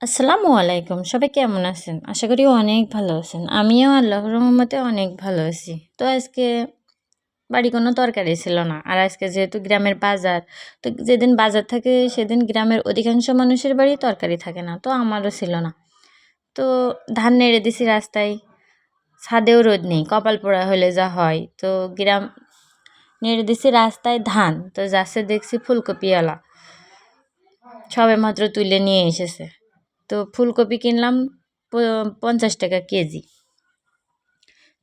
আসসালামু আলাইকুম, সবাই কেমন আছেন? আশা করি অনেক ভালো আছেন। আমিও আল্লাহর রহমতে অনেক ভালো আছি। তো আজকে বাড়ি কোনো তরকারি ছিল না। আর আজকে যেহেতু গ্রামের বাজার, তো যেদিন বাজার থাকে সেদিন গ্রামের অধিকাংশ মানুষের বাড়ি তরকারি থাকে না। তো আমারও ছিল না। তো ধান নেড়ে দিছি রাস্তায়, ছাদেও রোদ নেই, কপাল পোড়া হলে যা হয়। তো নেড়ে দিছি রাস্তায় ধান, তো যাচ্ছে দেখছি ফুলকপিওয়ালা সবেমাত্র তুলে নিয়ে এসেছে। তো ফুলকপি কিনলাম 50 টাকা কেজি।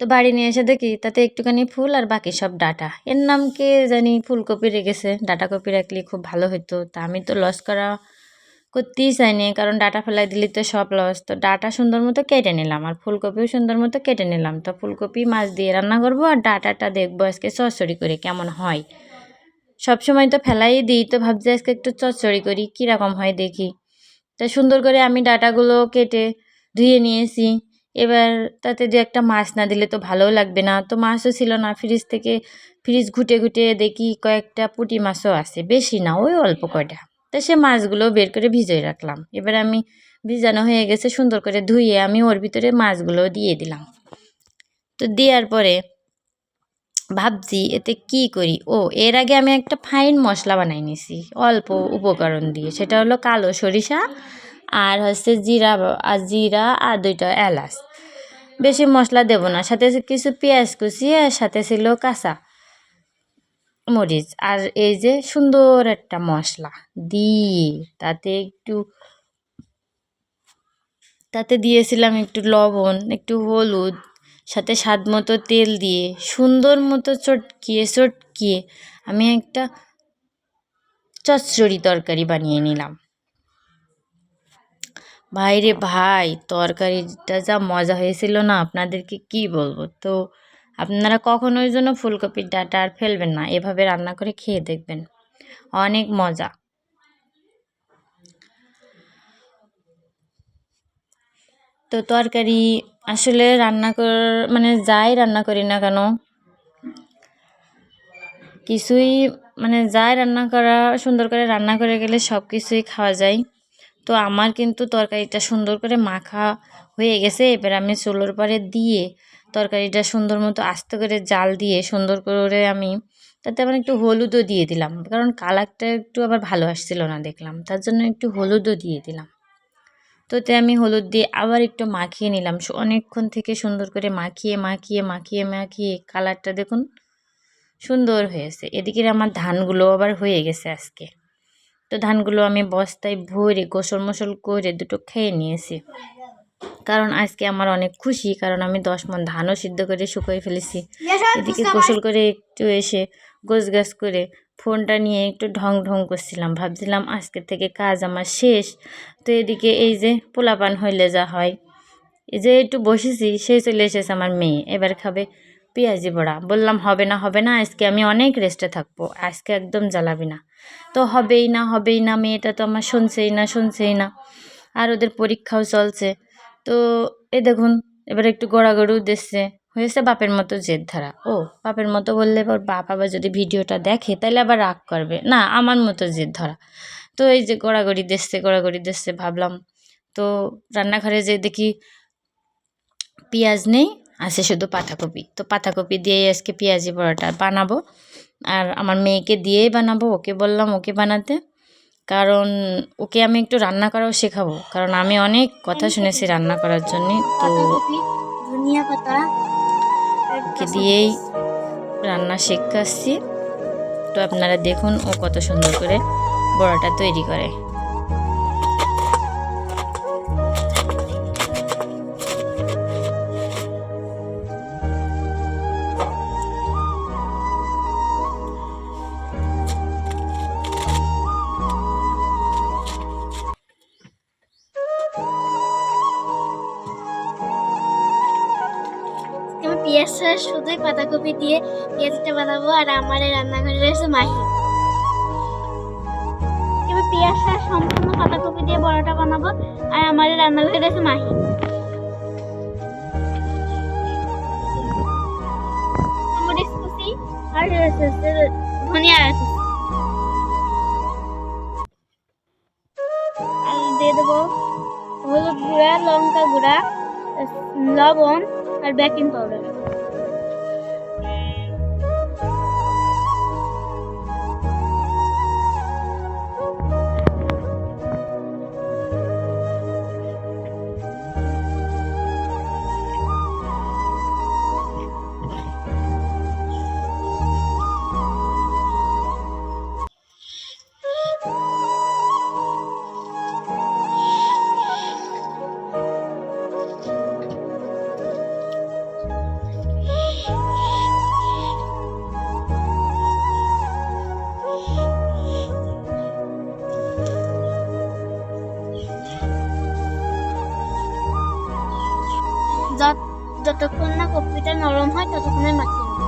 তো বাড়ি নিয়ে এসে দেখি তাতে একটুখানি ফুল আর বাকি সব ডাঁটা। এর নাম কে জানি ফুলকপি রেখেছে, ডাঁটা কপি রাখলে খুব ভালো হতো। তা আমি তো লস করতেই চাইনি, কারণ ডাঁটা ফেলাই দিলে তো সব লস। তো ডাঁটা সুন্দর মতো কেটে নিলাম আর ফুলকপিও সুন্দর মতো কেটে নিলাম। তো ফুলকপি মাছ দিয়ে রান্না করবো আর ডাঁটাটা দেখবো আজকে চচ্চড়ি করে কেমন হয়। সবসময় তো ফেলাই দিই, তো ভাবছি আজকে একটু চচ্চড়ি করি, কীরকম হয় দেখি। তা সুন্দর করে আমি ডাঁটাগুলো কেটে ধুয়ে নিয়েছি। এবার তাতে দু একটা মাছ না দিলে তো ভালোও লাগবে না। তো মাছও ছিল না, ফ্রিজ ঘুটে ঘুটে দেখি কয়েকটা পুঁটি মাছও আছে, বেশি না, ওই অল্প কয়টা। তা সে মাছগুলো বের করে ভিজিয়ে রাখলাম। এবার আমি ভিজানো হয়ে গেছে, সুন্দর করে ধুয়ে আমি ওর ভিতরে মাছগুলো দিয়ে দিলাম। তো দেওয়ার পরে ভাবছি এতে কি করি। এর আগে আমি একটা ফাইন মশলা বানাই নিছি অল্প উপকরণ দিয়ে, সেটা হলো কালো সরিষা আর হচ্ছে জিরা আর 2টা এলাচ। বেশি মশলা দেব না, সাথে কিছু পেঁয়াজ কুচি আর সাথে ছিল কাঁচা মরিচ। আর এই যে সুন্দর একটা মশলা দিয়ে তাতে দিয়েছিলাম একটু লবণ, একটু হলুদ, সাথে স্বাদ মতো তেল দিয়ে সুন্দর মতো চটকিয়ে আমি একটা চচ্চড়ি তরকারি বানিয়ে নিলাম। ভাই রে ভাই, তরকারিটা যা মজা হয়েছিল না, আপনাদেরকে কি বলবো। তো আপনারা কখনোই যেন ফুলকপির ডাঁটা আর ফেলবেন না, এভাবে রান্না করে খেয়ে দেখবেন, অনেক মজা। তো তরকারি আসলে যাই রান্না করি না কেন, কিছুই যাই সুন্দর করে রান্না করে গেলে সব কিছুই খাওয়া যায়। তো আমার কিন্তু তরকারিটা সুন্দর করে মাখা হয়ে গেছে। এবার আমি চুলোর পরে দিয়ে তরকারিটা সুন্দর মতো আস্তে করে জাল দিয়ে সুন্দর করে আমি তাতে আবার একটু হলুদও দিয়ে দিলাম, কারণ কালারটা একটু আবার ভালো আসছিল না দেখলাম, তার জন্য একটু হলুদও দিয়ে দিলাম। তো আমি হলুদ দিয়ে আবার একটু মাখিয়ে নিলাম, অনেকক্ষণ থেকে সুন্দর করে মাখিয়ে কালারটা দেখুন সুন্দর হয়েছে। এদিকে আমার ধানগুলো আবার হয়ে গেছে আজকে। তো ধানগুলো আমি বস্তায় ভরে গোসল করে দুটো খেয়ে নিয়েছি, কারণ আজকে আমার অনেক খুশি, কারণ আমি 10 মণ ধানও সিদ্ধ করে শুকিয়ে ফেলেছি। এদিকে গোসল করে একটু এসে গোছগাছ করে ফোনটা নিয়ে একটু ঢং করছিলাম, ভাবছিলাম আজকের থেকে কাজ আমার শেষ। তো এদিকে এই যে পোলাপান হইলে যা হয়, এই যে একটু বসেছি, সেই চলে এসেছে আমার মেয়ে, এবার খাবে পেঁয়াজি বড়া। বললাম হবে না, আজকে আমি অনেক রেস্টে থাকবো, আজকে একদম জ্বালাবি না। তো হবেই না, মেয়েটা তো আমার শুনছেই না। আর ওদের পরীক্ষাও চলছে। তো এই দেখুন এবার একটু গড়াগড়িও দিচ্ছে, হয়েছে বাপের মতো জেদ ধরা। বাপের মতো বললে ওর বাপ আবার যদি ভিডিওটা দেখে তাহলে আবার রাগ করবে না, আমার মতো জেদ ধরা। তো এই যে গড়াগড়ি দিচ্ছে ভাবলাম। তো রান্নাঘরে যে দেখি পেঁয়াজ নেই, আছে শুধু পাতাকপি। তো পাতাকপি দিয়েই আজকে পেঁয়াজি বড়াটা বানাবো, আর আমার মেয়েকে দিয়েই বানাবো। ওকে বললাম ওকে বানাতে, কারণ ওকে আমি একটু রান্না করাও শেখাবো, কারণ আমি অনেক কথা শুনেছি রান্না করার জন্যে। তো ধনিয়া পাতা ওকে দিয়েই রান্না শেখাচ্ছি। তো আপনারা দেখুন ও কত সুন্দর করে বড়াটা তৈরি করে। পেঁয়াজ ছাড়া শুধুই পাতাকপি দিয়ে পেঁয়াজটা বানাবো, আর আমার রান্নাঘরে রয়েছে মাহি। এবার পেঁয়াজ ছাড়া সম্পূর্ণ পাতাকপি দিয়ে বড়াটা বানাবো, আর আমার রান্নাঘরে রয়েছে মাহি। মরিচ কুচি আর ধনিয়া কুচি আর দিয়ে দেবো হলুদ গুঁড়া, লঙ্কা গুঁড়া, লবণ আর বেকিং পাউডার। যতক্ষণ না কপিটা নরম হয় ততক্ষণে মাখিয়ে নেব।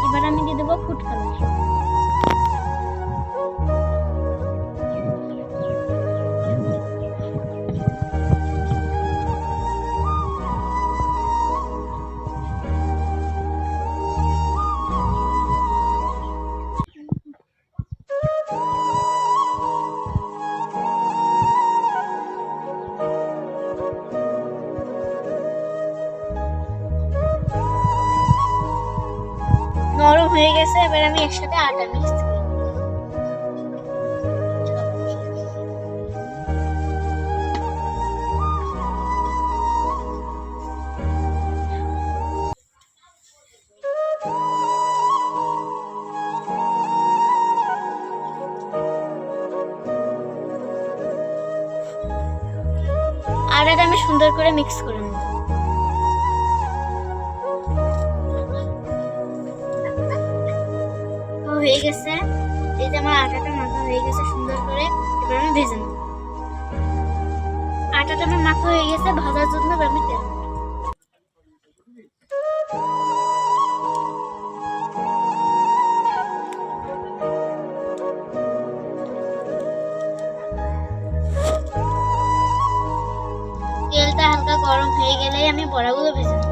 এবার আমি দিয়ে দেবো ফুড কালার। নরম হয়ে গেছে, এবার আমি একসাথে আটা মিক্স করি। আটাটা আমি সুন্দর করে মিক্স করে নেব। হয়ে গেছে, এই যে আমার আটাটা মাখা হয়ে গেছে সুন্দর করে। এবার আমি ভেজে নেব। আটাটা আমার মাখা হয়ে গেছে, ভাজার জন্য এবার আমি তেল দেব। তেলটা হালকা গরম হয়ে গেলেই আমি বড়াগুলো ভেজে নেব।